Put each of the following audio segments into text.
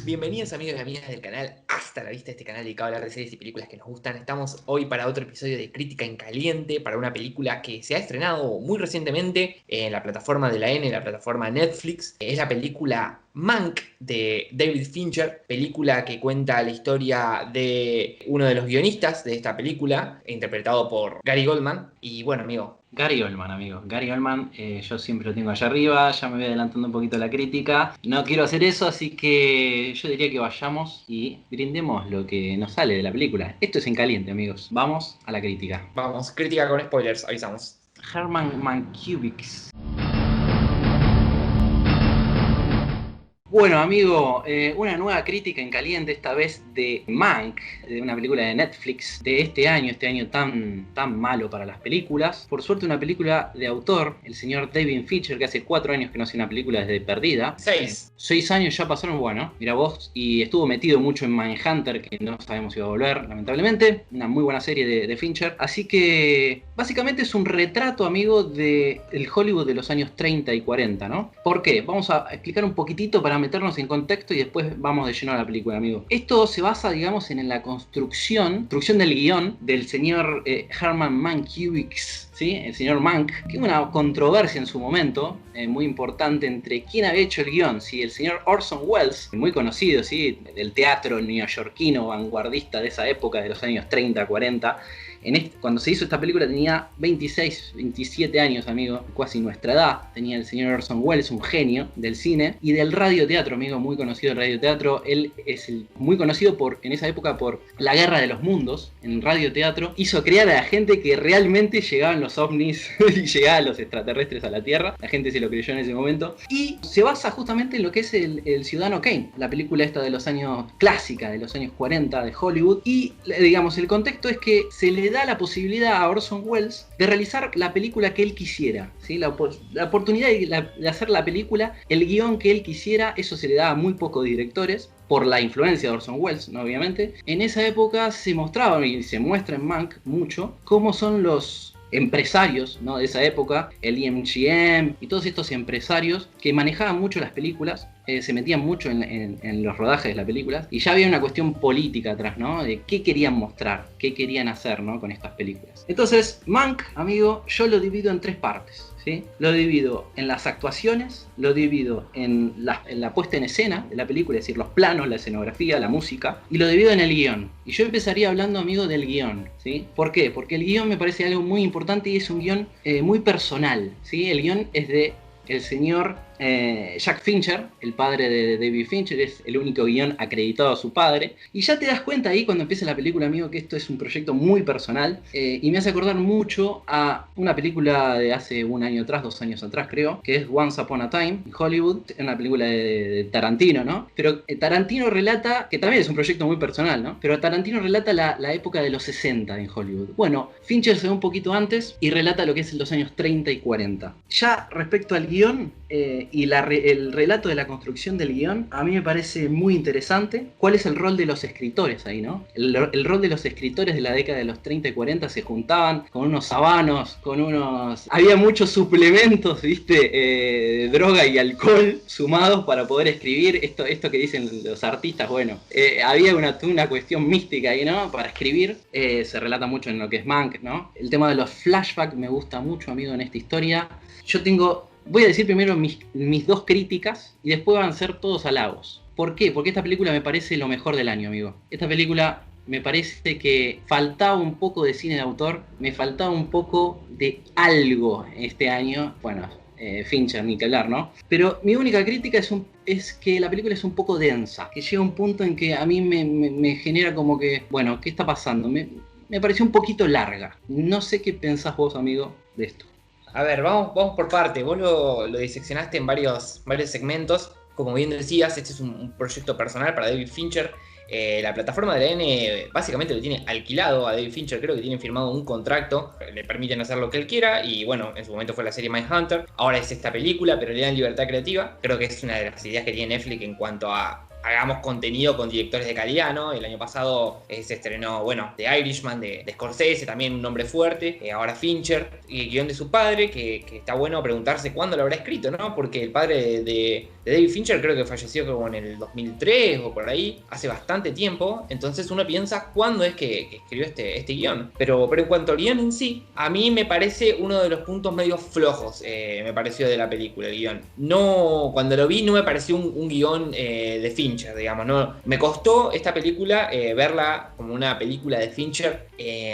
Bienvenidos amigos y amigas del canal Hasta la Vista, este canal dedicado a hablar de series y películas que nos gustan. Estamos hoy para otro episodio de Crítica en Caliente, para una película que se ha estrenado muy recientemente en la plataforma de la N, la plataforma Netflix. Es la película Mank de David Fincher, película que cuenta la historia de uno de los guionistas de esta película, interpretado por Gary Goldman. Y bueno, amigo, Gary Oldman, amigo. Gary Oldman, yo siempre lo tengo allá arriba, ya me voy adelantando un poquito la crítica. No quiero hacer eso, así que yo diría que vayamos y brindemos lo que nos sale de la película. Esto es en caliente, amigos. Vamos a la crítica. vamos, crítica con spoilers, avisamos. Herman Mankiewicz. Bueno, amigo, una nueva crítica en caliente, esta vez de Mank, de una película de Netflix de este año tan malo para las películas. Por suerte, una película de autor, el señor David Fincher, que hace 4 años que no hace una película desde Perdida. 6 años ya pasaron, bueno, mira vos, y estuvo metido mucho en Mindhunter, que no sabemos si va a volver, lamentablemente. Una muy buena serie de Fincher. Así que, básicamente es un retrato, amigo, del Hollywood de los años 30 y 40, ¿no? ¿Por qué? Vamos a explicar un poquitito para meternos en contexto y después vamos de lleno a la película, amigo. Esto se basa, digamos, en la construcción del guión del señor Herman Mankiewicz, ¿sí? El señor Mank, que hubo una controversia en su momento, muy importante, entre quién había hecho el guión, si el señor Orson Welles, muy conocido, ¿sí? Del teatro neoyorquino vanguardista de esa época, de los años 30, 40, cuando se hizo esta película tenía 26, 27 años, amigo, casi nuestra edad. Tenía el señor Orson Welles, un genio del cine y del radioteatro, amigo, muy conocido el radioteatro. Él es muy conocido en esa época por La Guerra de los Mundos, en el radioteatro. Hizo crear a la gente que realmente llegaban los ovnis y llegaban los extraterrestres a la Tierra. La gente se lo creyó en ese momento. Y se basa justamente en lo que es el Ciudadano Kane, la película esta de los años clásica, de los años 40 de Hollywood. Y, digamos, el contexto es que se le da la posibilidad a Orson Welles de realizar la película que él quisiera, ¿sí? La oportunidad de hacer la película, el guión que él quisiera. Eso se le da a muy pocos directores, por la influencia de Orson Welles, ¿no? Obviamente. En esa época se mostraba, y se muestra en Mank mucho, cómo son los empresarios, ¿no? De esa época, el MGM y todos estos empresarios que manejaban mucho las películas, se metían mucho en los rodajes de las películas, y ya había una cuestión política atrás, ¿no? De qué querían mostrar, qué querían hacer, ¿no? Con estas películas. Entonces, Mank, amigo, yo lo divido en 3 partes. ¿Sí? Lo divido en las actuaciones, lo divido en la puesta en escena de la película, es decir, los planos, la escenografía, la música, y lo divido en el guión. Y yo empezaría hablando, amigo, del guión, ¿sí? ¿Por qué? Porque el guión me parece algo muy importante y es un guión muy personal, ¿sí? El guión es de el señor Jack Fincher, el padre de David Fincher, es el único guión acreditado a su padre. Y ya te das cuenta ahí cuando empieza la película, amigo, que esto es un proyecto muy personal, y me hace acordar mucho a una película de hace 1 año atrás, 2 años atrás creo, que es Once Upon a Time in Hollywood, una película de Tarantino, ¿no? Pero Tarantino relata, que también es un proyecto muy personal, ¿no? Pero Tarantino relata la época de los 60 en Hollywood. Bueno, Fincher se ve un poquito antes y relata lo que es los años 30 y 40. Ya respecto al guión, y el relato de la construcción del guión, a mí me parece muy interesante. ¿Cuál es el rol de los escritores ahí, no? El rol de los escritores de la década de los 30 y 40 se juntaban con unos sabanos, había muchos suplementos, ¿viste? De droga y alcohol sumados para poder escribir esto que dicen los artistas. Bueno, había una cuestión mística ahí, ¿no? Para escribir. Se relata mucho en lo que es Mank, ¿no? El tema de los flashbacks me gusta mucho, amigo, en esta historia. Voy a decir primero mis 2 críticas y después van a ser todos halagos. ¿Por qué? Porque esta película me parece lo mejor del año, amigo. Esta película me parece que faltaba un poco de cine de autor, me faltaba un poco de algo este año. Bueno, Fincher, ni que hablar, ¿no? Pero mi única crítica es que la película es un poco densa, que llega a un punto en que a mí me genera como que, bueno, ¿qué está pasando? Me pareció un poquito larga. No sé qué pensás vos, amigo, de esto. A ver, vamos por parte. Vos lo diseccionaste en varios segmentos. Como bien decías, este es un proyecto personal para David Fincher. La plataforma de la N básicamente lo tiene alquilado a David Fincher. Creo que tienen firmado un contrato, le permiten hacer lo que él quiera. Y bueno, en su momento fue la serie Mindhunter. Ahora es esta película, pero le dan libertad creativa. Creo que es una de las ideas que tiene Netflix en cuanto a hagamos contenido con directores de calidad, ¿no? El año pasado se estrenó, bueno, The Irishman de Scorsese, también un nombre fuerte, ahora Fincher, y el guión de su padre, que está bueno preguntarse cuándo lo habrá escrito, ¿no? Porque el padre de David Fincher creo que falleció como en el 2003 o por ahí, hace bastante tiempo, entonces uno piensa cuándo es que escribió este guión. Pero en cuanto al guión en sí, a mí me parece uno de los puntos medio flojos, me pareció de la película, el guión. No, cuando lo vi no me pareció un guión de Fincher, digamos, no. Me costó esta película verla como una película de Fincher,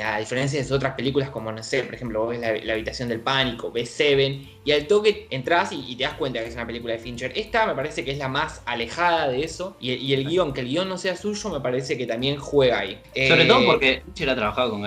a diferencia de sus otras películas como, no sé, por ejemplo, vos ves la Habitación del Pánico, ves Seven, y al toque entras y te das cuenta que es una película de Fincher. Esta me parece que es la más alejada de eso, y el guión, que el guión no sea suyo, me parece que también juega ahí. Sobre todo porque Fincher ha trabajado con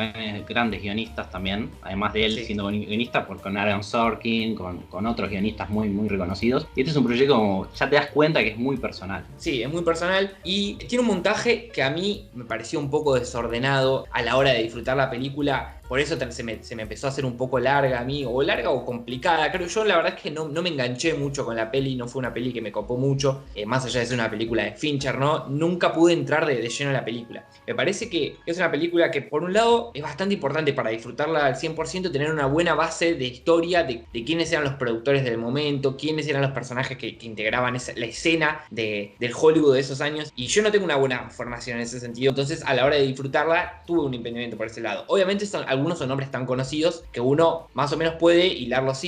grandes guionistas también, además de él Sí. siendo guionista, con Aaron Sorkin, con otros guionistas muy, muy reconocidos. Y este es un proyecto como, ya te das cuenta que es muy personal. Sí, es muy personal y tiene un montaje que a mí me pareció un poco desordenado a la hora de disfrutar la película. Por eso se me empezó a hacer un poco larga a mí, o larga o complicada. Creo yo, la verdad es que no me enganché mucho con la peli, no fue una peli que me copó mucho, más allá de ser una película de Fincher, ¿no? Nunca pude entrar de lleno en la película. Me parece que es una película que, por un lado, es bastante importante para disfrutarla al 100%, tener una buena base de historia, de quiénes eran los productores del momento, quiénes eran los personajes que integraban la escena del Hollywood de esos años. Y yo no tengo una buena formación en ese sentido, entonces a la hora de disfrutarla tuve un impedimento por ese lado. Obviamente algunos son nombres tan conocidos que uno más o menos puede hilar los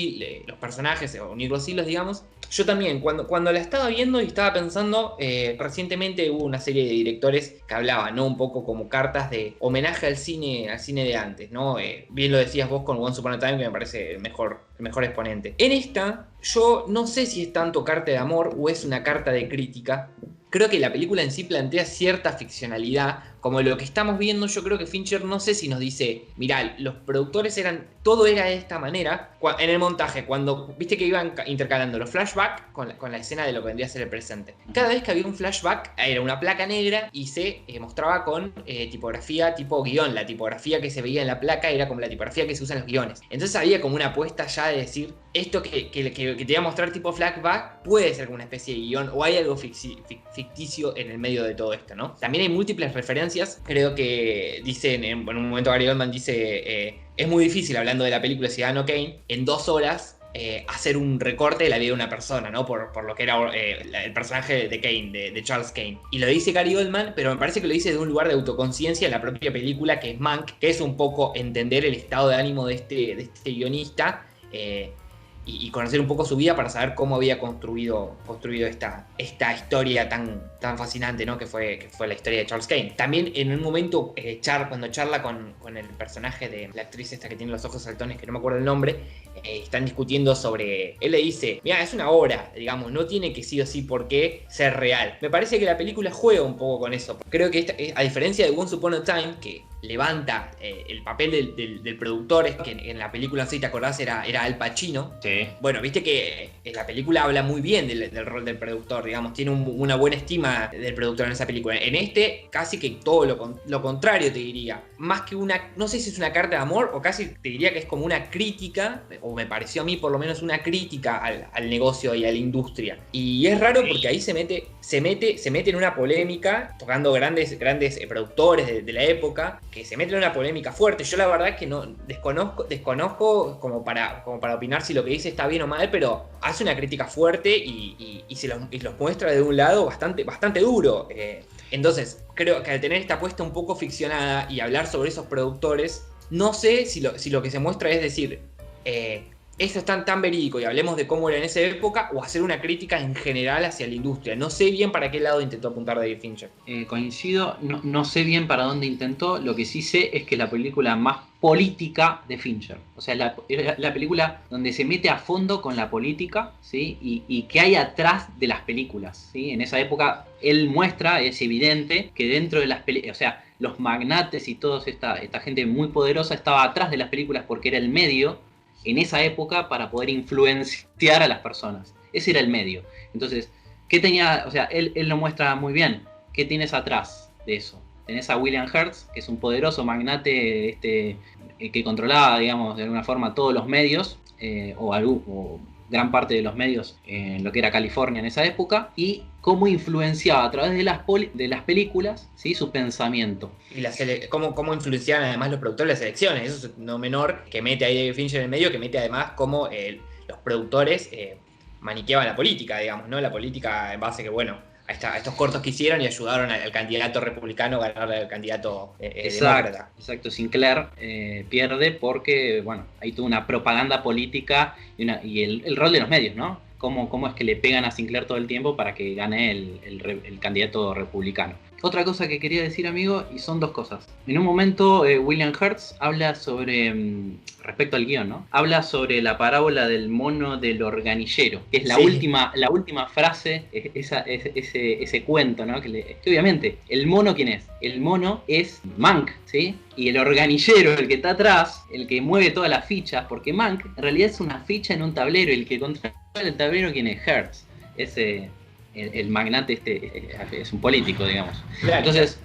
personajes o unir los hilos, digamos. Yo también, cuando la estaba viendo y estaba pensando, recientemente hubo una serie de directores que hablaban, ¿no? Un poco como cartas de homenaje al cine de antes, ¿no? Bien lo decías vos con Once Upon a Time, que me parece el mejor exponente. En esta, yo no sé si es tanto carta de amor o es una carta de crítica. Creo que la película en sí plantea cierta ficcionalidad, como lo que estamos viendo. Yo creo que Fincher no sé si nos dice, mirá, los productores todo era de esta manera. En el montaje, cuando viste que iban intercalando los flashbacks con la escena de lo que vendría a ser el presente. Cada vez que había un flashback era una placa negra y se mostraba con tipografía tipo guión. La tipografía que se veía en la placa era como la tipografía que se usa en los guiones. Entonces había como una apuesta ya de decir, esto que te voy a mostrar tipo flashback puede ser como una especie de guión o hay algo ficticio en el medio de todo esto, ¿no? También hay múltiples referencias. Creo que dicen, en un momento Gary Oldman dice, es muy difícil, hablando de la película Ciudadano Kane, en 2 horas hacer un recorte de la vida de una persona, ¿no? Por lo que era el personaje de Kane, de Charles Kane. Y lo dice Gary Oldman, pero me parece que lo dice de un lugar de autoconciencia en la propia película, que es Mank, que es un poco entender el estado de ánimo de este guionista, y conocer un poco su vida para saber cómo había construido esta historia tan fascinante, ¿no? que fue la historia de Charles Kane. También en un momento, cuando charla con el personaje de la actriz esta que tiene los ojos saltones, que no me acuerdo el nombre, están discutiendo sobre... Él le dice, mira, es una obra, digamos, no tiene que sí o sí por qué ser real. Me parece que la película juega un poco con eso. Creo que a diferencia de Once Upon a Time, que levanta el papel del productor, es que en la película, no sé si te acordás, era Al Pacino. Sí. Bueno, viste que la película habla muy bien del rol del productor, digamos, tiene una buena estima del productor en esa película. En este, casi que todo lo contrario, te diría. Más que no sé si es una carta de amor, o casi te diría que es como una crítica, o me pareció a mí por lo menos una crítica al negocio y a la industria. Y es raro porque ahí se mete en una polémica, tocando grandes productores de la época, que se meten en una polémica fuerte. Yo la verdad es que no desconozco como para opinar si lo que dice está bien o mal, pero hace una crítica fuerte y los muestra de un lado bastante duro. Entonces, creo que al tener esta apuesta un poco ficcionada y hablar sobre esos productores, no sé si lo que se muestra es decir, esto es tan verídico y hablemos de cómo era en esa época, o hacer una crítica en general hacia la industria. No sé bien para qué lado intentó apuntar David Fincher. Coincido, no sé bien para dónde intentó. Lo que sí sé es que es la película más política de Fincher. O sea, la película donde se mete a fondo con la política, ¿sí? Y qué hay atrás de las películas, ¿sí? En esa época él muestra, es evidente, que dentro de las películas, o sea, los magnates y toda esta gente muy poderosa estaba atrás de las películas porque era el medio en esa época para poder influenciar a las personas. Ese era el medio. Entonces, ¿qué tenía? O sea, él lo muestra muy bien. ¿Qué tienes atrás de eso? Tenés a William Hearst, que es un poderoso magnate que controlaba, digamos, de alguna forma todos los medios, o gran parte de los medios en lo que era California en esa época, y cómo influenciaba a través de las películas, ¿sí?, su pensamiento. Y cómo influenciaban además los productores las elecciones. Eso es no menor, que mete ahí David Fincher en el medio, que mete además cómo los productores maniqueaban la política, digamos, ¿no? La política en base que, bueno, a estos cortos que hicieron y ayudaron al candidato republicano a ganarle al candidato demócrata. Exacto, Sinclair pierde porque, bueno, hay toda una propaganda política y el rol de los medios, ¿no? Cómo es que le pegan a Sinclair todo el tiempo para que gane el candidato republicano. Otra cosa que quería decir, amigo, y son dos cosas. En un momento William Hertz habla sobre, respecto al guión, ¿no? Habla sobre la parábola del mono del organillero, que es la última frase, ese cuento, ¿no? Que obviamente, ¿el mono quién es? El mono es Mank, ¿sí? Y el organillero, el que está atrás, el que mueve todas las fichas, porque Mank en realidad es una ficha en un tablero, y el que controla el tablero, ¿quién es? Hertz. El magnate es un político, digamos. Entonces,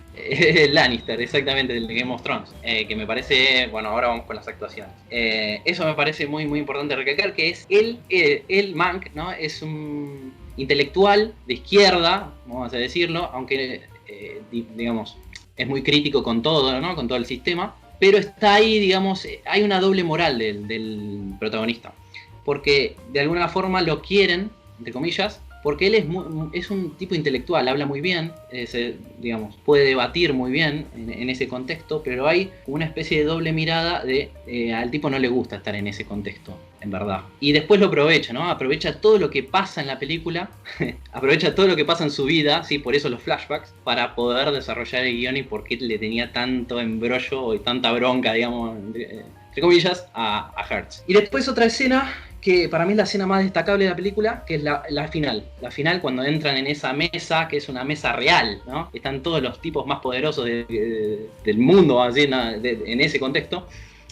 Lannister, exactamente, del de Game of Thrones, que me parece, bueno, ahora vamos con las actuaciones. Eso me parece muy, muy importante recalcar, que es el Mank, ¿no? Es un intelectual de izquierda, vamos a decirlo, aunque, digamos, es muy crítico con todo, ¿no? Con todo el sistema, pero está ahí, digamos, hay una doble moral del protagonista, porque de alguna forma lo quieren, entre comillas, porque él es un tipo intelectual, habla muy bien, digamos, puede debatir muy bien en ese contexto, pero hay una especie de doble mirada al tipo no le gusta estar en ese contexto, en verdad. Y después lo aprovecha, ¿no? Aprovecha todo lo que pasa en la película, aprovecha todo lo que pasa en su vida, sí, por eso los flashbacks, para poder desarrollar el guión y por qué le tenía tanto embrollo y tanta bronca, digamos, entre comillas, a Hertz. Y después otra escena que para mí es la escena más destacable de la película, que es la final. La final, cuando entran en esa mesa, que es una mesa real, ¿no? Están todos los tipos más poderosos del mundo, así, en ese contexto.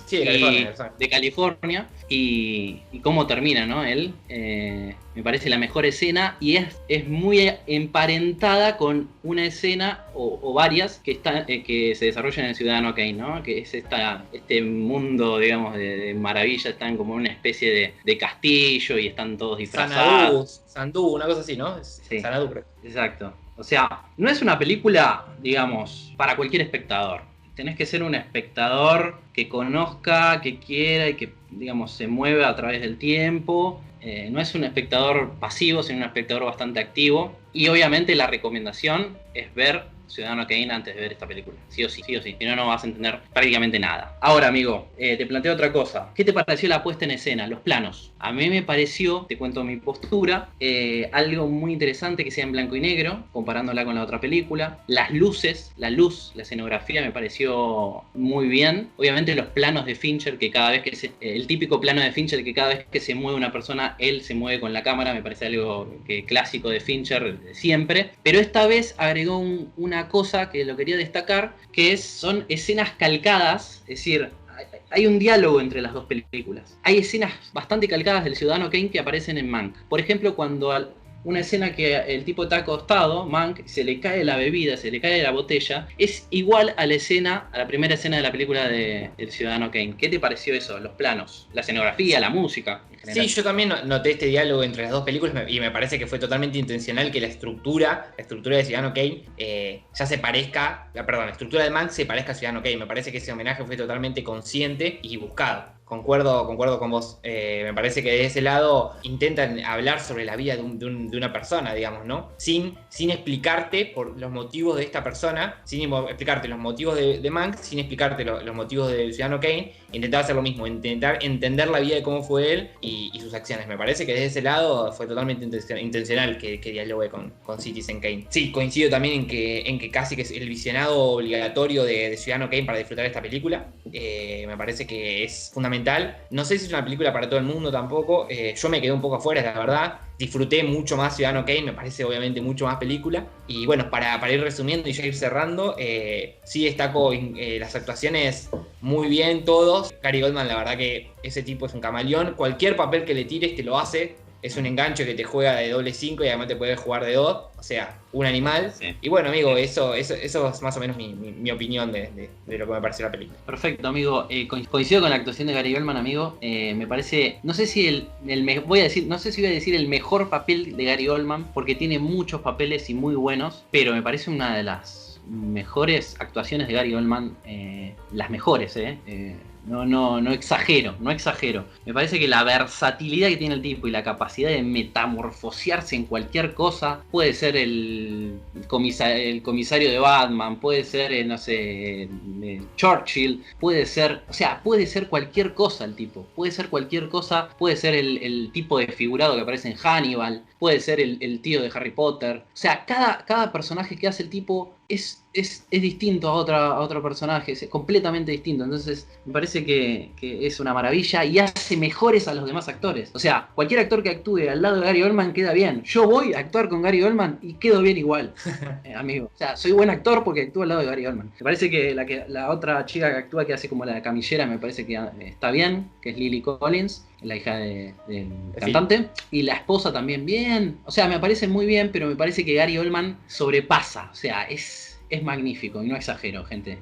Sí, de California, y cómo termina, ¿no? Él, me parece la mejor escena, y es muy emparentada con una escena o varias que se desarrollan en el Ciudadano Kane, ¿no? Que es este mundo, digamos, de maravilla. Están como en una especie de castillo y están todos disfrazados. Sandu, una cosa así, ¿no? Sí, Sanadu, creo. Exacto. O sea, no es una película, digamos, para cualquier espectador. Tenés que ser un espectador que conozca, que quiera y que, digamos, se mueve a través del tiempo. No es un espectador pasivo, sino un espectador bastante activo. Y obviamente la recomendación es ver Ciudadano Kane antes de ver esta película. Sí o sí, sí o sí. Si no, no vas a entender prácticamente nada. Ahora, amigo, te planteo otra cosa. ¿Qué te pareció la puesta en escena, los planos? A mí me pareció, te cuento mi postura, algo muy interesante que sea en blanco y negro, comparándola con la otra película. Las luces, la escenografía me pareció muy bien. Obviamente los planos de Fincher, que cada vez que el típico plano de Fincher, que cada vez que se mueve una persona, él se mueve con la cámara, me parece algo clásico de Fincher de siempre. Pero esta vez agregó una cosa que lo quería destacar, que son escenas calcadas, es decir, hay un diálogo entre las dos películas. Hay escenas bastante calcadas del Ciudadano Kane que aparecen en Mank. Por ejemplo, cuando una escena que el tipo está acostado, Mank, se le cae la bebida, se le cae la botella, es igual a la primera escena de la película del Ciudadano Kane. ¿Qué te pareció eso? Los planos, la escenografía, la música. Sí, yo también noté este diálogo entre las dos películas y me parece que fue totalmente intencional que la estructura de Ciudadano Kane ya se parezca, la estructura de Mank se parezca a Ciudadano Kane. Me parece que ese homenaje fue totalmente consciente y buscado. Concuerdo con vos. Me parece que de ese lado intentan hablar sobre la vida de una persona, digamos, ¿no? Sin explicarte por los motivos de esta persona, sin explicarte los motivos de Mank, sin explicarte los motivos del Ciudadano Kane. Intentar hacer lo mismo, intentar entender la vida de cómo fue él y sus acciones. Me parece que desde ese lado fue totalmente intencional que dialogue con Citizen Kane. Sí, coincido también en que casi que es el visionado obligatorio de Ciudadano Kane para disfrutar esta película. Me parece que es fundamental. No sé si es una película para todo el mundo tampoco. Yo me quedé un poco afuera, la verdad. Disfruté mucho más Ciudadano Kane, me parece obviamente mucho más película. Y bueno, para ir resumiendo y ya ir cerrando, sí destaco las actuaciones muy bien todos. Gary Oldman, la verdad que ese tipo es un camaleón. Cualquier papel que le tires te lo hace. es un enganche que te juega de doble 5 y además te puede jugar de 2. O sea, un animal. Sí. Y bueno, amigo, eso es más o menos mi opinión de lo que me pareció la película. Perfecto, amigo. Coincido con la actuación de Gary Oldman, amigo. Me parece, no sé si voy a decir, no sé si voy a decir el mejor papel de Gary Oldman, porque tiene muchos papeles y muy buenos, pero me parece una de las mejores actuaciones de Gary Oldman, las mejores, no exagero. Me parece que la versatilidad que tiene el tipo y la capacidad de metamorfosearse en cualquier cosa, puede ser el comisario de Batman, puede ser, no sé, Churchill, puede ser cualquier cosa el tipo, puede ser cualquier cosa, puede ser el tipo desfigurado que aparece en Hannibal, puede ser el tío de Harry Potter. O sea, cada personaje que hace el tipo es distinto a otro personaje, es completamente distinto. Entonces, me parece que es una maravilla y hace mejores a los demás actores. O sea, cualquier actor que actúe al lado de Gary Oldman queda bien. Yo voy a actuar con Gary Oldman y quedo bien igual, amigo. O sea, soy buen actor porque actúo al lado de Gary Oldman. Me parece que la otra chica que actúa, que hace como la camillera, me parece que está bien, que es Lily Collins, la hija del cantante. Y la esposa también bien. O sea, me parece muy bien, pero me parece que Gary Oldman sobrepasa. O sea, es magnífico y no exagero, gente.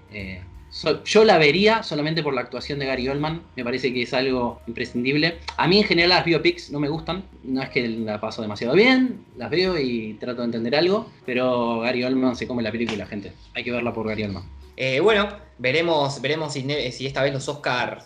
Yo la vería solamente por la actuación de Gary Oldman. Me parece que es algo imprescindible. A mí en general las biopics no me gustan. No es que la paso demasiado bien. Las veo y trato de entender algo. Pero Gary Oldman se come la película, gente. Hay que verla por Gary Oldman. Bueno, veremos si esta vez los Oscar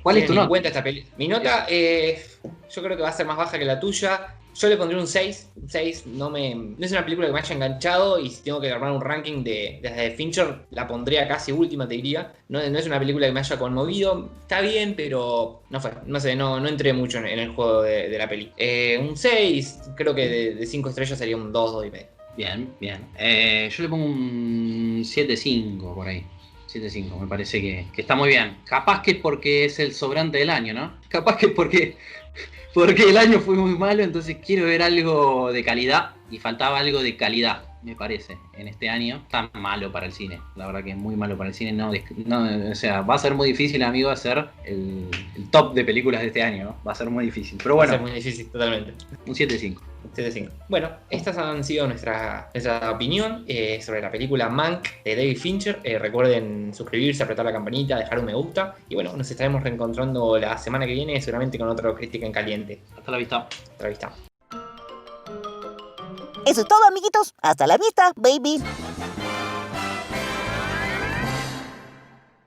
¿Cuál es tu tienen en nota? cuenta esta película. Mi nota, yo creo que va a ser más baja que la tuya. Yo le pondré un 6. Un 6 no es una película que me haya enganchado, y si tengo que armar un ranking desde Fincher, la pondría casi última, te diría. No es una película que me haya conmovido. Está bien, pero no entré mucho en el juego de la peli. Un 6, creo que de 5 estrellas sería un 2, 2,5. Bien. Yo le pongo un 7.5 por ahí. 7.5, me parece que está muy bien. Capaz que es porque es el sobrante del año, ¿no? Capaz que es porque el año fue muy malo, entonces quiero ver algo de calidad, y faltaba algo de calidad, me parece, en este año. Tan malo para el cine, la verdad que es muy malo para el cine. O sea, va a ser muy difícil, amigo, hacer el top de películas de este año, ¿no? Va a ser muy difícil, pero bueno. Va a ser muy difícil, totalmente. Un 7.5. 7.5. Bueno, estas han sido nuestra opinión sobre la película Mank de David Fincher. Recuerden suscribirse, apretar la campanita, dejar un me gusta. Y bueno, nos estaremos reencontrando la semana que viene, seguramente con otra crítica en caliente. Hasta la vista. Hasta la vista. Eso es todo, amiguitos. Hasta la vista, baby.